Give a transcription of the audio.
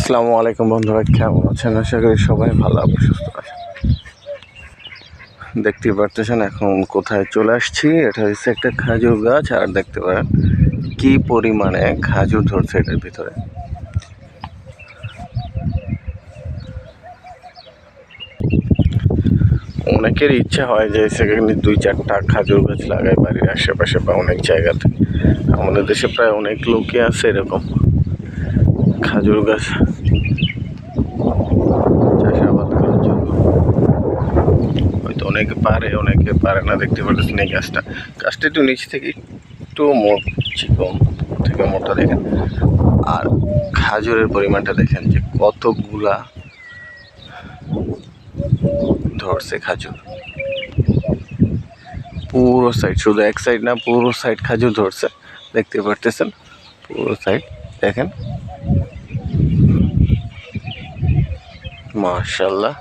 আসসালামু আলাইকুম বন্ধুরা, কেমন আছেন? আশা করি সবাই ভালো আছেন, সুস্থ আছেন। দেখতে পারতেছেন এখন কোথায় চলে আসছি। এটা হচ্ছে একটা খাজুর গাছ, আর দেখতে পারেন কি পরিমাণে খাজুর ধরছে এটার ভিতরে। অনেকের ইচ্ছা হয় যে সেখানে 2-4টা খাজুর গাছ লাগায় বাড়ির আশেপাশে বা অনেক জায়গাতে। আমাদের দেশে প্রায় অনেক লোকই আছে এরকম খাজুর গাছ চাষাবাদ করার জন্য। হয়তো অনেকে পারে না। দেখতে পাচ্ছেন এই গাছটা একটু নিচ থেকে একটু চিকন থেকে মোটা দেখেন, আর খাজুরের পরিমাণটা দেখেন যে কতগুলা ধরছে খাজুর। পুরো সাইড, শুধু এক সাইড না, পুরো সাইড খাজুর ধরছে। দেখতে পারতেছেন পুরো সাইড দেখেন, মাশাআল্লাহ।